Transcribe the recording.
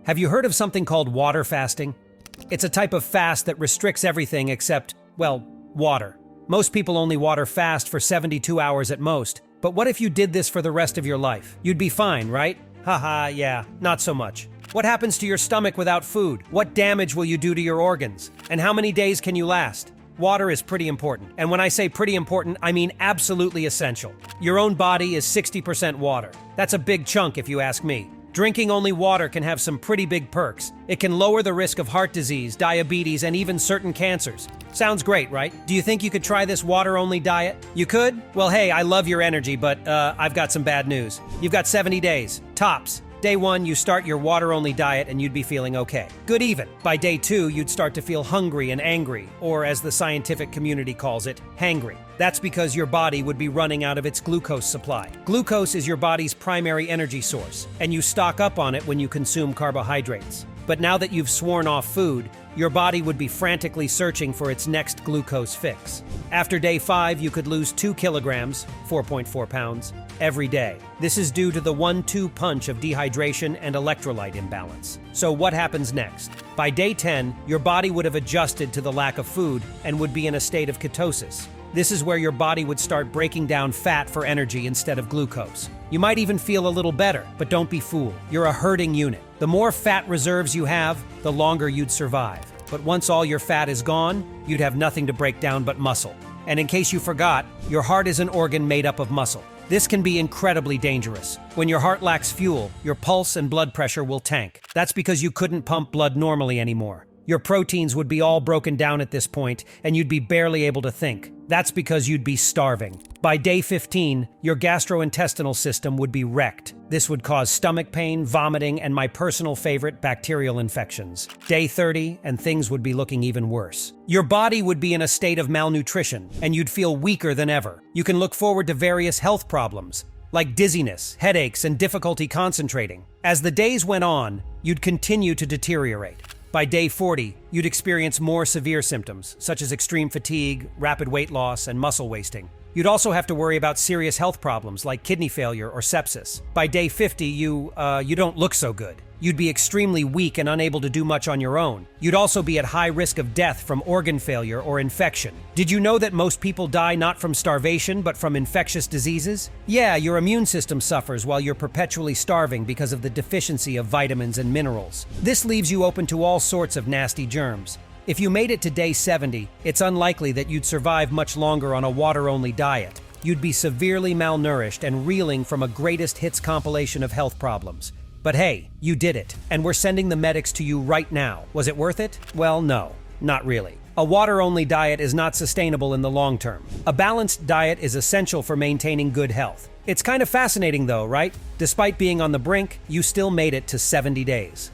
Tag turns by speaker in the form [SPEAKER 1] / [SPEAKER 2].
[SPEAKER 1] Have you heard of something called water fasting? It's a type of fast that restricts everything except, well, water. Most people only water fast for 72 hours at most, but what if you did this for the rest of your life? You'd be fine, right? Haha, yeah, not so much. What happens to your stomach without food? What damage will you do to your organs? And how many days can you last? Water is pretty important. And when I say pretty important, I mean absolutely essential. Your own body is 60% water. That's a big chunk if you ask me. Drinking only water can have some pretty big perks. It can lower the risk of heart disease, diabetes, and even certain cancers. Sounds great, right? Do you think you could try this water-only diet? You could? Well, hey, I love your energy, but I've got some bad news. You've got 70 days, tops. Day 1, you start your water-only diet and you'd be feeling okay. Good even. By day 2, you'd start to feel hungry and angry, or as the scientific community calls it, hangry. That's because your body would be running out of its glucose supply. Glucose is your body's primary energy source, and you stock up on it when you consume carbohydrates. But now that you've sworn off food, your body would be frantically searching for its next glucose fix. After day 5, you could lose 2 kilograms, 4.4 pounds, every day. This is due to the 1-2 punch of dehydration and electrolyte imbalance. So what happens next? By day 10, your body would have adjusted to the lack of food and would be in a state of ketosis. This is where your body would start breaking down fat for energy instead of glucose. You might even feel a little better, but don't be fooled. You're a herding unit. The more fat reserves you have, the longer you'd survive. But once all your fat is gone, you'd have nothing to break down but muscle. And in case you forgot, your heart is an organ made up of muscle. This can be incredibly dangerous. When your heart lacks fuel, your pulse and blood pressure will tank. That's because you couldn't pump blood normally anymore. Your proteins would be all broken down at this point, and you'd be barely able to think. That's because you'd be starving. By day 15, your gastrointestinal system would be wrecked. This would cause stomach pain, vomiting, and my personal favorite, bacterial infections. Day 30, and things would be looking even worse. Your body would be in a state of malnutrition, and you'd feel weaker than ever. You can look forward to various health problems, like dizziness, headaches, and difficulty concentrating. As the days went on, you'd continue to deteriorate. By day 40, you'd experience more severe symptoms, such as extreme fatigue, rapid weight loss, and muscle wasting. You'd also have to worry about serious health problems like kidney failure or sepsis. By day 50, you don't look so good. You'd be extremely weak and unable to do much on your own. You'd also be at high risk of death from organ failure or infection. Did you know that most people die not from starvation, but from infectious diseases? Yeah, your immune system suffers while you're perpetually starving because of the deficiency of vitamins and minerals. This leaves you open to all sorts of nasty germs. If you made it to day 70, it's unlikely that you'd survive much longer on a water-only diet. You'd be severely malnourished and reeling from a greatest hits compilation of health problems. But hey, you did it, and we're sending the medics to you right now. Was it worth it? Well, no, not really. A water-only diet is not sustainable in the long term. A balanced diet is essential for maintaining good health. It's kind of fascinating though, right? Despite being on the brink, you still made it to 70 days.